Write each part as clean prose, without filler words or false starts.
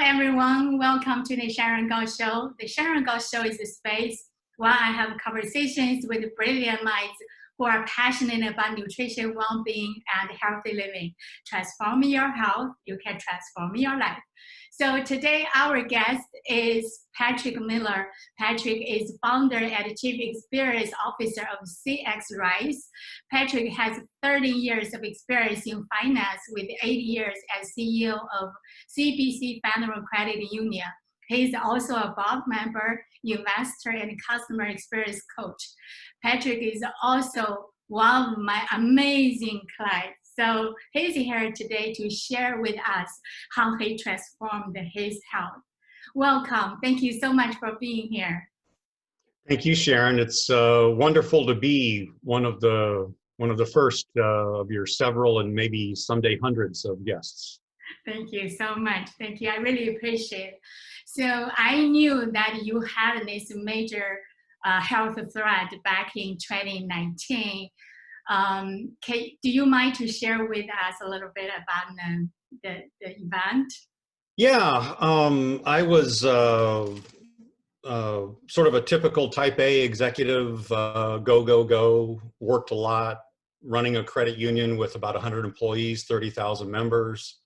everyone. Welcome to the Sharon Gao Show. The Sharon Gao Show is a space where I have conversations with brilliant minds who are passionate about nutrition, well-being, and healthy living. Transforming your health, you can transform your life. So today, our guest is Patrick Miller. Patrick is founder and chief experience officer of CX Rise. Patrick has 30 years of experience in finance with 8 years as CEO of CBC Federal Credit Union. He is also a board member, investor, and customer experience coach. Patrick is also one of my amazing clients. So he's here today to share with us how he transformed his health. Welcome. Thank you so much for being here. Thank you, Sharon. It's wonderful to be one of the first of your several and maybe someday hundreds of guests. Thank you so much. Thank you. I really appreciate it. So I knew that you had this major health threat back in 2019. Do you mind to share with us a little bit about the event? Yeah, I was sort of a typical type A executive, go, worked a lot, running a credit union with about 100 employees, 30,000 members,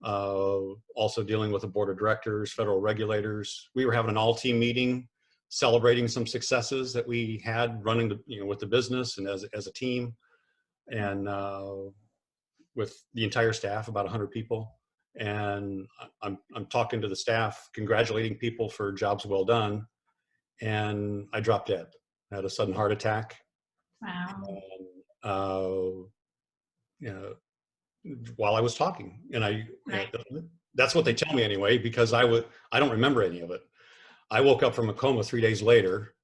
also dealing with a board of directors, federal regulators. We were having an all-team meeting, celebrating some successes that we had running with the business and as a team, and with the entire staff, about 100 people. And I'm talking to the staff, congratulating people for jobs well done, and I dropped dead. I had a sudden heart attack. Wow. And, while I was talking, and Right. that's what they tell me anyway, because I don't remember any of it. I woke up from a coma 3 days later.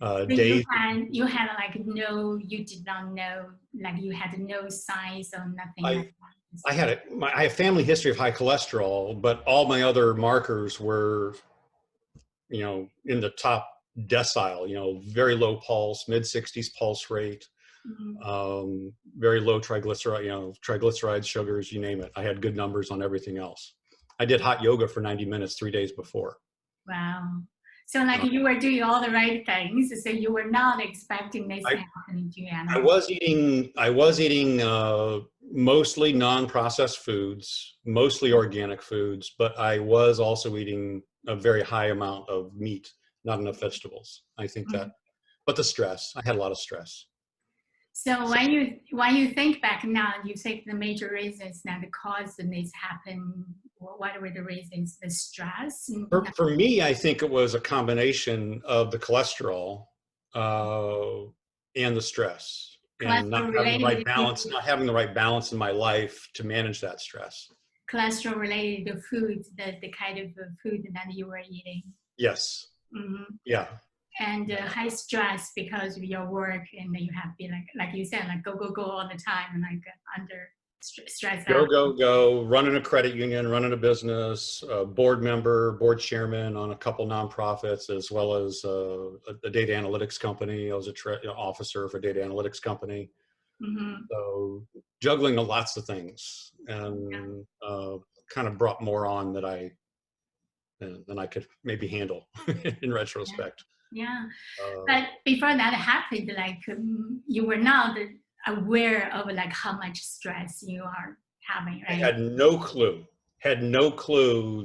You had like you did not know, like you had no signs or nothing like that. I have family history of high cholesterol, but all my other markers were, in the top decile, very low pulse, mid 60s pulse rate, very low triglycerides, sugars, you name it. I had good numbers on everything else. I did hot yoga for 90 minutes 3 days before. Wow. So like you were doing all the right things, so you were not expecting this to happen to you. I was eating mostly non-processed foods, mostly organic foods, but I was also eating a very high amount of meat, not enough vegetables. I think that, but the stress, I had a lot of stress. So when you think back now, you think the major reasons that caused this happen, what were the reasons? The stress? For me, I think it was a combination of the cholesterol and the stress, and not having the right balance in my life to manage that stress. Cholesterol related to food, the kind of food that you were eating. Yes. Yeah. And high stress because of your work, and you have been like you said, like go all the time, and like under stress. Go, running a credit union, running a business, board member, board chairman on a couple nonprofits, as well as a data analytics company. I was an officer for a data analytics company. So juggling lots of things, and kind of brought more on than I could maybe handle in retrospect. Yeah, but before that happened, like you were not aware of like how much stress you are having, right? I had no clue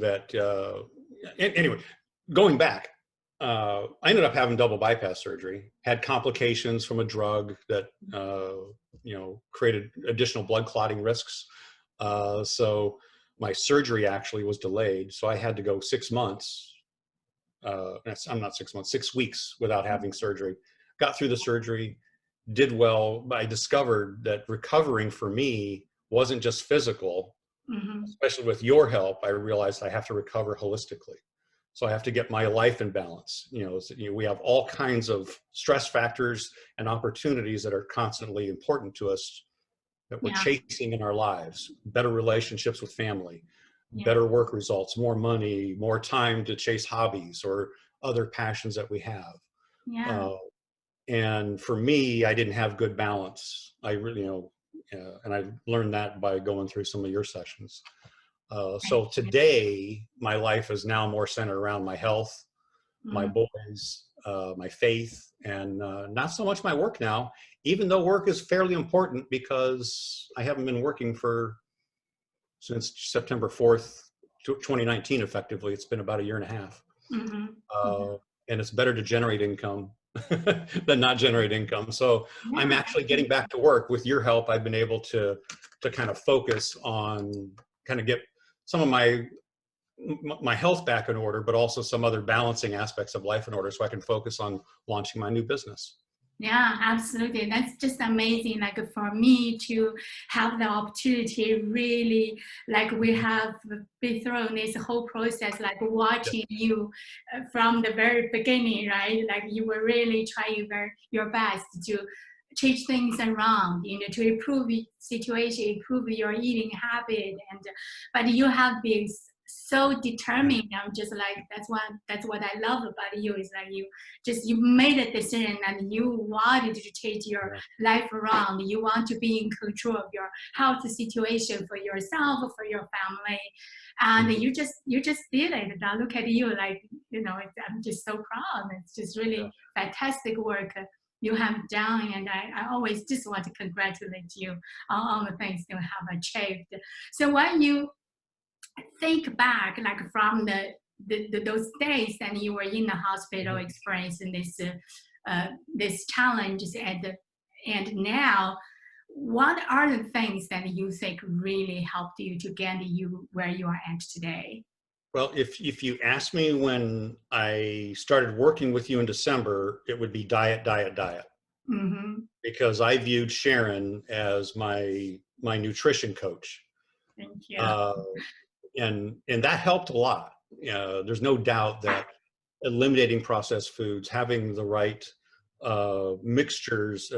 that, anyway, going back, I ended up having double bypass surgery, had complications from a drug that, created additional blood clotting risks. So my surgery actually was delayed. So I had to go 6 months. I'm not 6 months, 6 weeks without having surgery. Got through the surgery, did well, but I discovered that recovering for me wasn't just physical, especially with your help. I realized I have to recover holistically. So I have to get my life in balance. We have all kinds of stress factors and opportunities that are constantly important to us that we're chasing in our lives. Better relationships with family, better work results, more money, more time to chase hobbies or other passions that we have. And for me, I didn't have good balance. I really, and I learned that by going through some of your sessions. So today, my life is now more centered around my health, my boys, my faith, and not so much my work now, even though work is fairly important because I haven't been working since September 4th, 2019, effectively. It's been about a year and a half. Mm-hmm. And it's better to generate income than not generate income. So I'm Yeah. actually getting back to work. With your help, I've been able to kind of focus on kind of get some of my health back in order, but also some other balancing aspects of life in order so I can focus on launching my new business. Yeah, absolutely. That's just amazing. Like for me to have the opportunity, really, like we have been through this whole process, like watching you from the very beginning, right? Like you were really trying your best to change things around, to improve the situation, improve your eating habit, but you have been so determined. I'm just like that's what I love about you is like you made a decision and you wanted to change your life around. You want to be in control of your health situation for yourself, for your family, and you just did it. Now look at you, like I'm just so proud. It's just really fantastic work you have done, and I always just want to congratulate you on all the things you have achieved. So when you think back, like from those days that you were in the hospital experiencing this challenges, and now, what are the things that you think really helped you to get you where you are at today? Well, if you ask me when I started working with you in December, it would be diet, diet, diet. Mm-hmm. Because I viewed Sharon as my nutrition coach. Thank you. And that helped a lot. There's no doubt that eliminating processed foods, having the right mixtures,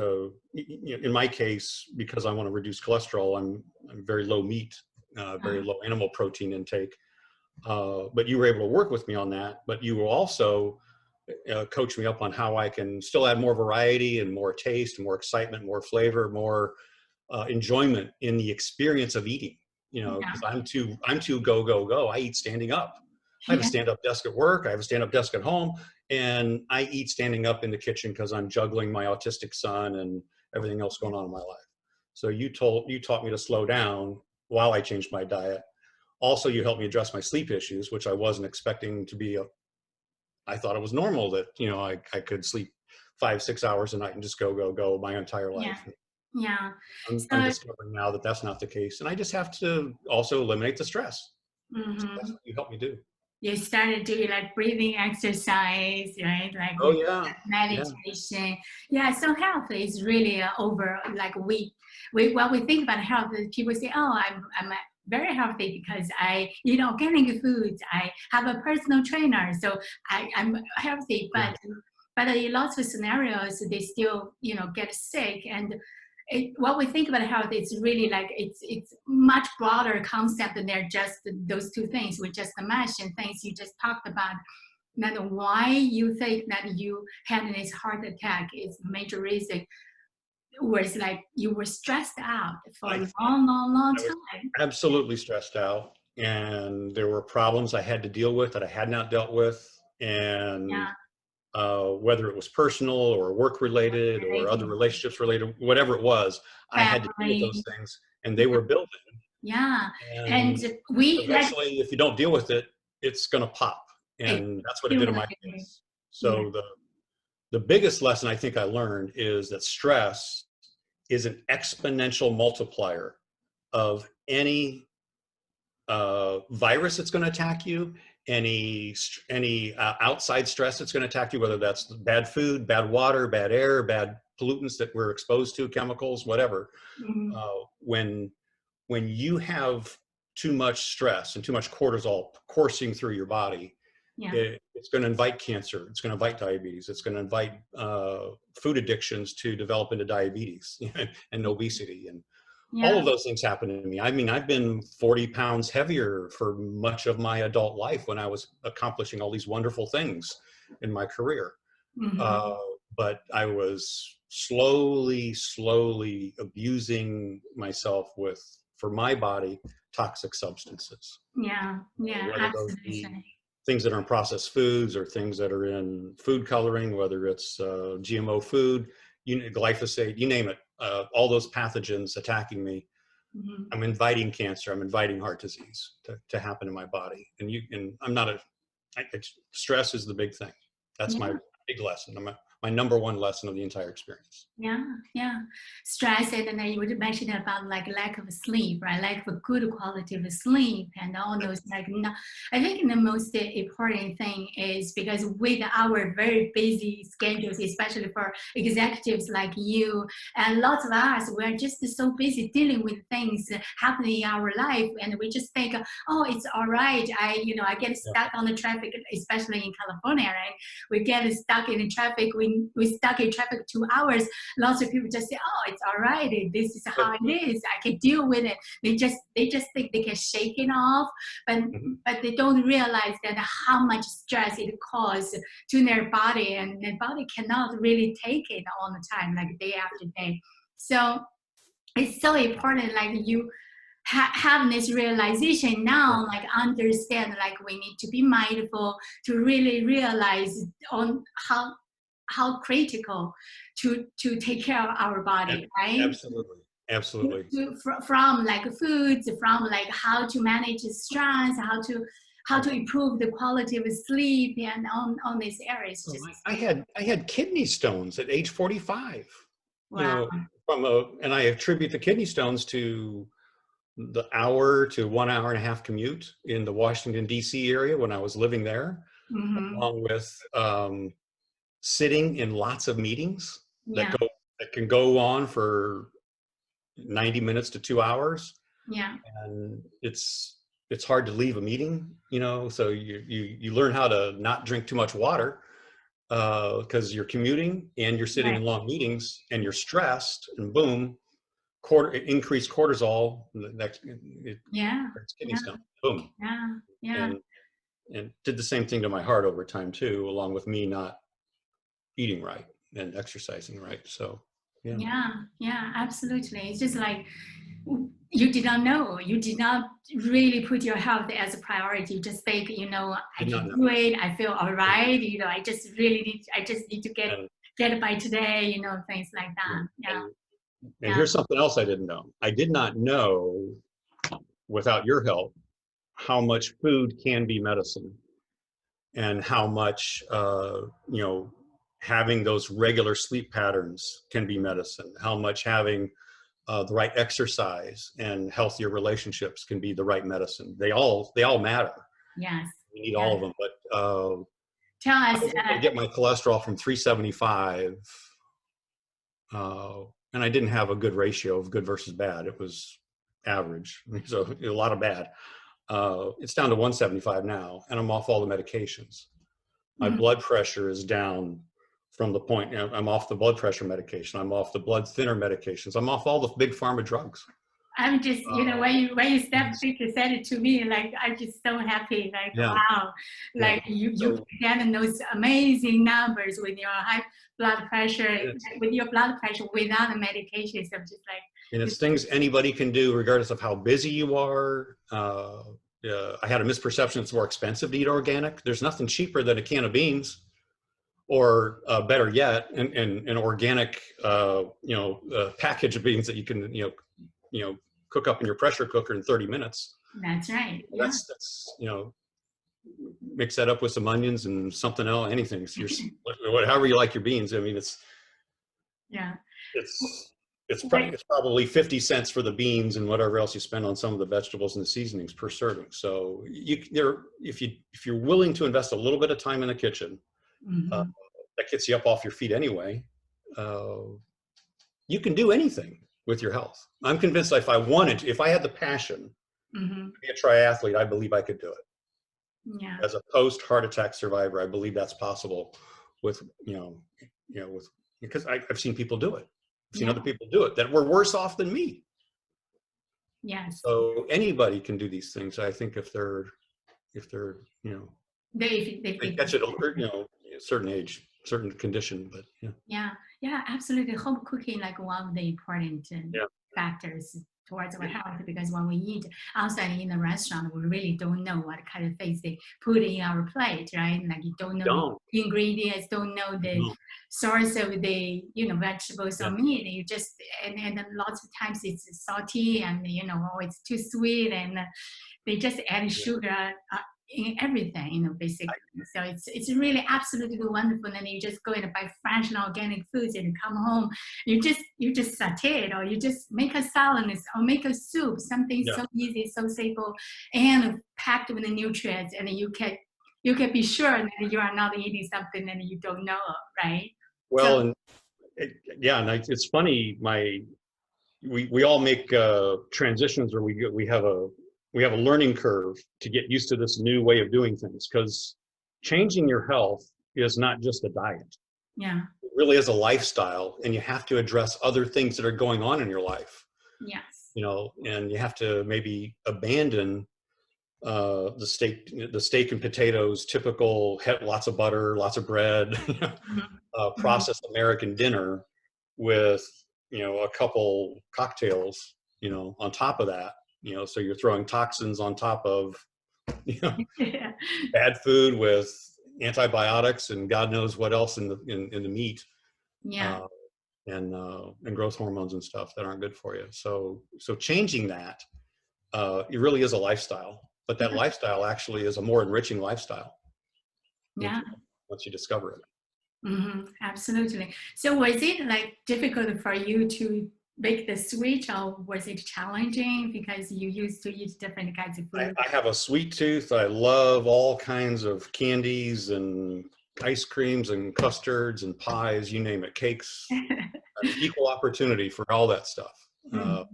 in my case, because I want to reduce cholesterol, I'm very low meat, very low animal protein intake. But you were able to work with me on that. But you will also coach me up on how I can still add more variety and more taste, more excitement, more flavor, more enjoyment in the experience of eating. Because I'm too go go go. I eat standing up. I have a stand-up desk at work. I have a stand-up desk at home, and I eat standing up in the kitchen because I'm juggling my autistic son and everything else going on in my life. So you taught me to slow down while I changed my diet. Also, you helped me address my sleep issues, which I wasn't expecting to be. I thought it was normal that I could sleep 5-6 hours a night and just go my entire life. Yeah. I'm discovering now that that's not the case, and I just have to also eliminate the stress. So that's what you helped me do. You started doing like breathing exercise, right? Like Oh yeah, meditation. Yeah. So health is really over. Like when we think about health, people say, "Oh, I'm very healthy because I eat organic foods. I have a personal trainer, so I'm healthy." But in lots of scenarios, they still get sick. And what we think about health, it's really like it's much broader concept than they're just those two things we just mentioned, things you just talked about. That why you think that you had this heart attack is major reason was like you were stressed out for a long time. Absolutely stressed out, and there were problems I had to deal with that I had not dealt with, and whether it was personal or work related or other relationships related, whatever it was, I had to deal with those things, and they were building. And we eventually, if you don't deal with it, it's going to pop, and that's what it did in my case. So the biggest lesson I think I learned is that stress is an exponential multiplier of any virus that's going to attack you, any outside stress that's going to attack you, whether that's bad food, bad water, bad air, bad pollutants that we're exposed to, chemicals, whatever. When you have too much stress and too much cortisol coursing through your body, it's going to invite cancer. It's going to invite diabetes. It's going to invite food addictions to develop into diabetes and obesity. And all of those things happen to me. I mean, I've been 40 pounds heavier for much of my adult life when I was accomplishing all these wonderful things in my career. But I was slowly abusing myself with for my body, toxic substances. Yeah, yeah, Whether those be absolutely. things that are in processed foods or things that are in food coloring, whether it's GMO food, glyphosate, you name it, all those pathogens attacking me. Mhm. I'm inviting cancer. I'm inviting heart disease to happen in my body. And I'm not stress is the big thing. That's my Yeah. big lesson. My number one lesson of the entire experience. Yeah, yeah. Stress, and then you would mention about like lack of sleep, right? Lack of good quality of sleep and all those like no, I think the most important thing is because with our very busy schedules, especially for executives like you and lots of us, we're just so busy dealing with things happening in our life, and we just think, oh, it's all right. I get Yeah. stuck on the traffic, especially in California, right? We get stuck in the traffic. We stuck in traffic 2 hours. Lots of people just say, "Oh, it's all right. This is how it is. I can deal with it." They just think they can shake it off, but Mhm. but they don't realize that how much stress it causes to their body, and their body cannot really take it all the time, like day after day. So it's so important, like you have this realization Yeah. now, like understand, like we need to be mindful to really realize on how critical to take care of our Ab- body, right? Absolutely. Absolutely. From like foods, from like how to manage stress, how to improve the quality of sleep, and on these areas. Oh, Just I had kidney stones at age 45. You wow. know, and I attribute the kidney stones to the hour to 1 hour and a half commute in the Washington D.C. area when I was living there, Hmm. along with sitting in lots of meetings that Yeah, can go on for 90 minutes to 2 hours, yeah, and it's hard to leave a meeting, so you learn how to not drink too much water because you're commuting and you're sitting right. in long meetings and you're stressed, and boom, increased cortisol, the next Yeah, it's kidney yeah, stone, boom. yeah, yeah. And did the same thing to my heart over time too, along with me not eating right and exercising right. So yeah. Yeah, yeah, absolutely. It's just like you did not know. You did not really put your health as a priority. You just think, I Did not can know. do it. I feel all right. I just need to And, get it by today. Things like yeah. that. Yeah, And yeah, here's something else I didn't know. I did not know, without your help, how much food can be medicine, and how much having those regular sleep patterns can be medicine. How much having the right exercise and healthier relationships can be the right medicine. They all matter. yes, We need yeah. all of them. But Tell I us. was able to get my cholesterol from 375, and I didn't have a good ratio of good versus bad. It was average, so a lot of bad. It's down to 175 now, and I'm off all the medications. My Mhm. blood pressure is down from the point, I'm off the blood pressure medication. I'm off the blood thinner medications. I'm off all the big pharma drugs. I'm just, Uh, when you said it to me, like I'm just so happy. Like yeah, wow, yeah. like you So get those amazing numbers with your high blood pressure, it's, with your blood pressure without the medications. I'm just like, and it's this, things anybody can do, regardless of how busy you are. I had a misperception it's more expensive to eat organic. There's nothing cheaper than a can of beans, or better yet, an organic, package of beans that you can, cook up in your pressure cooker in 30 minutes. that's right. Yeah, That's mix that up with some onions and something else, anything. So however you like your beans. I mean, yeah. it's it's Wait, it's probably 50 cents for the beans and whatever else you spend on some of the vegetables and the seasonings per serving. So if you're willing to invest a little bit of time in the kitchen, uh, mm-hmm, that gets you up off your feet anyway. Uh, you can do anything with your health. I'm convinced if I had the passion mm-hmm, to be a triathlete, I believe I could do it. yeah, As a post heart attack survivor, I believe that's possible with, with, because I've seen people do it. I've seen yeah, other people do it that were worse off than me. yes. So anybody can do these things. I think if they're, they They catch it, a certain age, certain condition, but yeah. Yeah, yeah, absolutely. Home cooking, like one of the important Yeah. factors towards our health, because when we eat outside in the restaurant, we really don't know what kind of things they put in our plate, right? Like you don't know Don't. the ingredients, don't know the No. source of the vegetables Yeah. or meat. You just and then lots of times it's salty and oh, it's too sweet, and they just add sugar in everything, basically. So it's really absolutely wonderful. And you just go and buy fresh and organic foods and come home. You just saute it, or you just make a salad or make a soup, something Yeah. so easy, so simple, and packed with the nutrients, and you can be sure that you are not eating something that you don't know of, right? Well, So, and it's funny. We all make transitions, or we have a learning curve to get used to this new way of doing things, because changing your health is not just a diet. yeah. It really is a lifestyle, and you have to address other things that are going on in your life. Yes. And you have to maybe abandon the steak and potatoes, typical, lots of butter, lots of bread, Mhm. processed American dinner with a couple cocktails on top of that. So you're throwing toxins on top of you know Yeah. bad food with antibiotics and God knows what else in the meat, Yeah. uh, and growth hormones and stuff that aren't good for you. So changing that, it really is a lifestyle, but that lifestyle actually is a more enriching lifestyle if Yeah. once you discover it. Absolutely. So was it like difficult for you to make the switch, or was it challenging because you used to eat different kinds of food? I have a sweet tooth. I love all kinds of candies and ice creams and custards and pies, you name it, cakes, an equal opportunity for all that stuff. Mhm.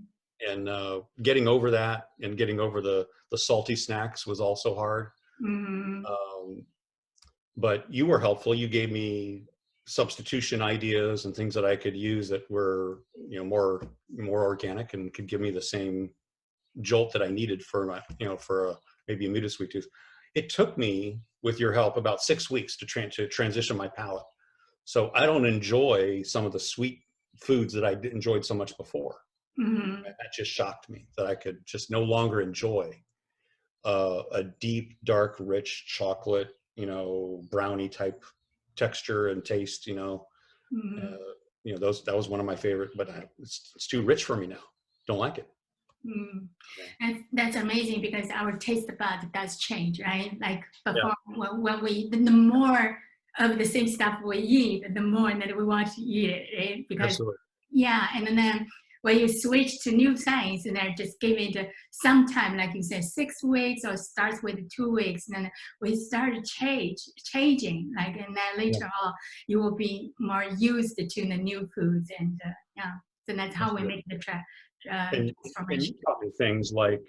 And getting over that and getting over the salty snacks was also hard. Mhm. Um, but you were helpful. You gave me substitution ideas and things that I could use that were, more organic and could give me the same jolt that I needed for maybe a muted sweet tooth. It took me, with your help, about 6 weeks to transition my palate. So I don't enjoy some of the sweet foods that I enjoyed so much before. Mhm. That just shocked me, that I could just no longer enjoy a deep, dark, rich chocolate, brownie type texture and taste. Mhm. That was one of my favorite, but it's too rich for me now. Don't like it. Mm. Yeah. And that's amazing, because our taste bud does change, right? Like Yeah, before, when the more of the same stuff we eat, the more that we want to eat it, right? Because absolutely. yeah, and then when you switch to new things, and then just give it some time, like you said, 6 weeks, or starts with 2 weeks, and then we start changing, like, and then Yeah, later on, you will be more used to the new foods, and yeah, so that's how we absolutely. make the And you transformation. taught me things like,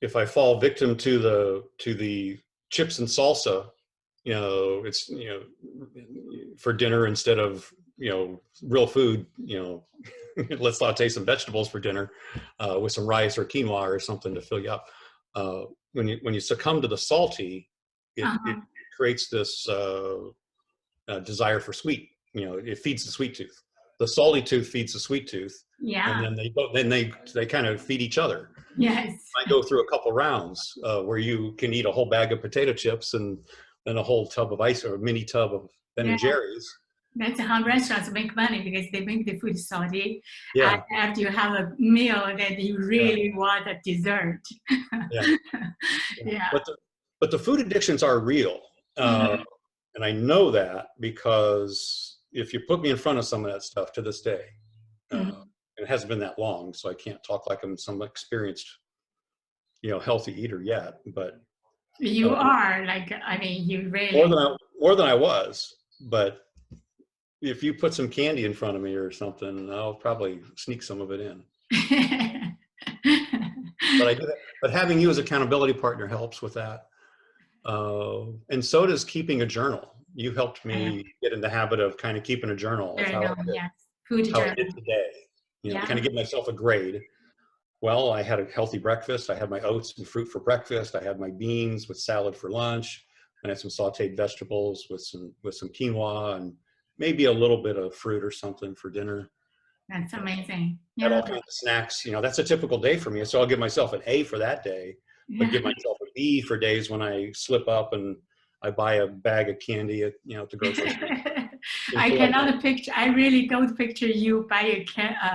if I fall victim to the chips and salsa, it's for dinner instead of real food, let's saute some vegetables for dinner, with some rice or quinoa or something to fill you up. When you succumb to the salty, it Uh-huh. creates this desire for sweet. It feeds the sweet tooth. The salty tooth feeds the sweet tooth, and Yeah. then they kind of feed each other. Yes. I go through a couple rounds where you can eat a whole bag of potato chips and then a whole tub of ice, or a mini tub of Ben Yeah. and Jerry's. That's how restaurants make money, because they make the food salty. And Yeah, after you have a meal that you yeah, really want a dessert. yeah, yeah. Yeah. But the food addictions are real, Mhm. and I know that because if you put me in front of some of that stuff to this day, uh, Mhm. and it hasn't been that long, so I can't talk like I'm some experienced, healthy eater yet, but You uh, are like, I mean, you more really. than I was. But if you put some candy in front of me or something, I'll probably sneak some of it in. But I do that. But having you as accountability partner helps with that. And so does keeping a journal. You helped Yeah. me get in the habit of kind of keeping a journal of Journal, yes. Food how I journal. did today. Yeah. Kind of give myself a grade. Well, I had a healthy breakfast. I had my oats and fruit for breakfast. I had my beans with salad for lunch. I had some sautéed vegetables with some quinoa and maybe a little bit of fruit or something for dinner. That's amazing. Had Yeah. all kinds of snacks. That's a typical day for me. So I'll give myself an A for that day, but Yeah. give myself a B for days when I slip up and I buy a bag of candy at the grocery store. And I so cannot picture. I really don't picture you buy a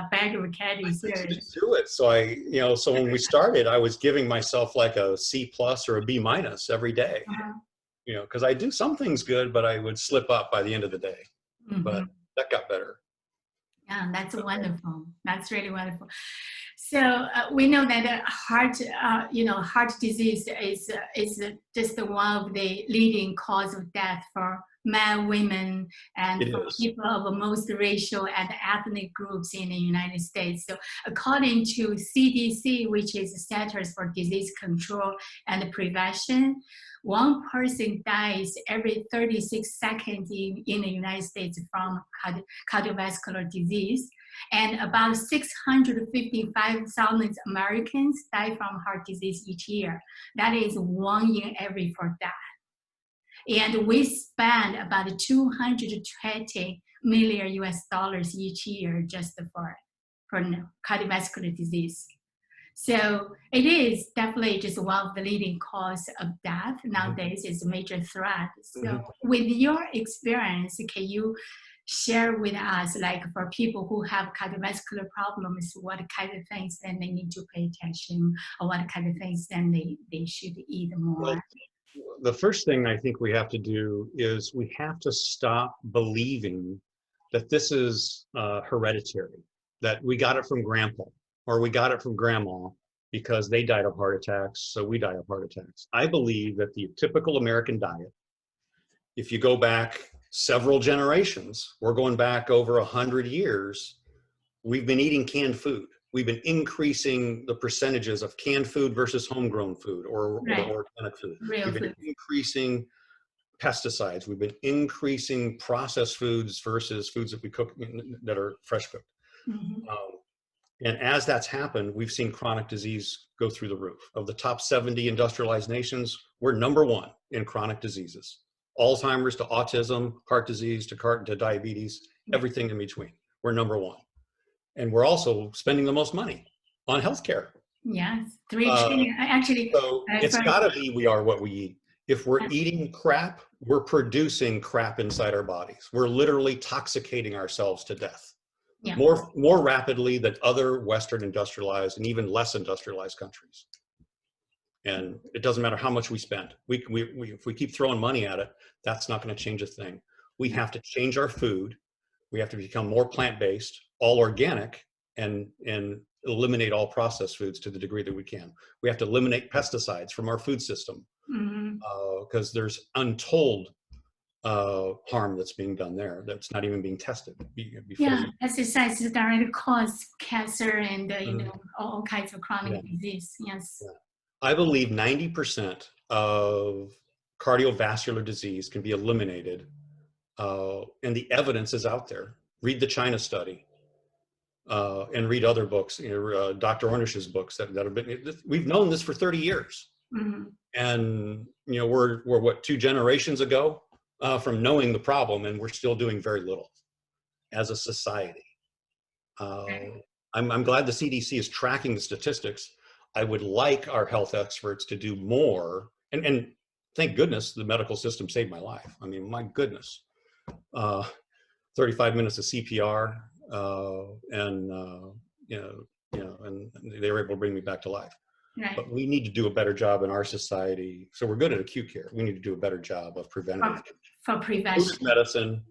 bag of candy. I Serious. just do it. So when we started, I was giving myself like a C plus or a B minus every day. Because I do some things good, but I would slip up by the end of the day. But that got better. Yeah, that's wonderful. That's really wonderful. So we know that heart disease is just one of the leading cause of death for men, women, and It for is. people of most racial and ethnic groups in the United States. So according to CDC, which is Centers for Disease Control and Prevention, one person dies every 36 seconds in the United States from cardiovascular disease, and about 655,000 Americans die from heart disease each year. That is 1 in every 4 deaths. And we spend about 220 million US dollars each year just for cardiovascular disease. So it is definitely just one of the leading causes of death nowadays. Is a major threat. So with your experience, can you share with us, like for people who have cardiovascular problems, what kind of things then they need to pay attention, or what kind of things then they should eat more? Well, the first thing I think we have to do is we have to stop believing that this is hereditary, that we got it from grandpa or we got it from grandma because they died of heart attacks, so we die of heart attacks. I believe that the typical American diet, if you go back several generations, we're going back over 100 years, we've been eating canned food. We've been increasing the percentages of canned food versus homegrown food or organic food. We've been increasing pesticides. We've been increasing processed foods versus foods that we cook that are fresh cooked. And as that's happened, we've seen chronic disease go through the roof. Of the top 70 industrialized nations, we're #1 in chronic diseases. Alzheimer's to autism, heart disease to diabetes, everything in between. We're #1. And we're also spending the most money on healthcare. Yes, 3 trillion. Actually, so it's got to be we are what we eat. If we're eating crap, we're producing crap inside our bodies. We're literally toxicating ourselves to death. More rapidly than other Western industrialized and even less industrialized countries. And it doesn't matter how much we spend. If we keep throwing money at it, that's not going to change a thing. We have to change our food. We have to become more plant-based, all organic, and eliminate all processed foods to the degree that we can. We have to eliminate pesticides from our food system because there's untold harm that's being done there that's not even being tested. Pesticides directly cause cancer and all kinds of chronic disease. Yes. I believe 90% of cardiovascular disease can be eliminated, and the evidence is out there. Read the China study, and read other books. Dr. Ornish's books that have been. We've known this for 30 years, and we're what, 2 generations ago from knowing the problem, and we're still doing very little as a society. I'm glad the CDC is tracking the statistics. I would like our health experts to do more, and thank goodness the medical system saved my life. I mean, my goodness, 35 minutes of CPR, and they were able to bring me back to life. Right. But we need to do a better job in our society. So we're good at acute care. We need to do a better job of preventative care. For prevention. Food is medicine.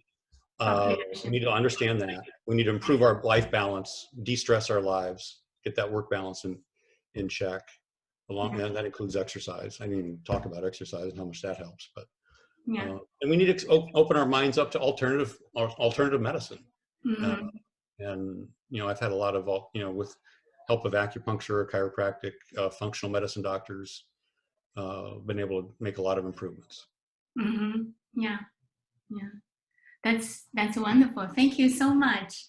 We need to understand that. We need to improve our life balance, de-stress our lives, get that work balance in check. And that includes exercise. I didn't even talk about exercise and how much that helps. But and we need to open our minds up to alternative medicine. And I've had a lot of with help of acupuncture, chiropractic, functional medicine doctors, been able to make a lot of improvements. That's wonderful. Thank you so much.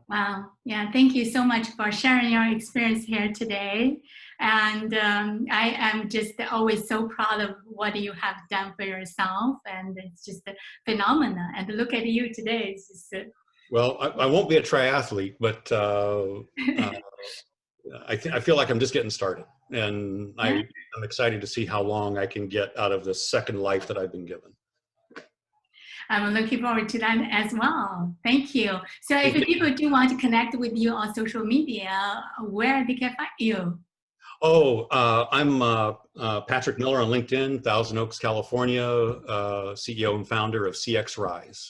Wow. Thank you so much for sharing your experience here today. And I am just always so proud of what you have done for yourself, and it's just a phenomenon. And look at you today. It's just Well, I won't be a triathlete, but I feel like I'm just getting started, and Yeah. I'm excited to see how long I can get out of this second life that I've been given. I'm looking forward to that as well. Thank you. So if Thank you. people do want to connect with you on social media, where they can find you? Oh, I'm Patrick Miller on LinkedIn, Thousand Oaks, California, CEO and founder of CX Rise.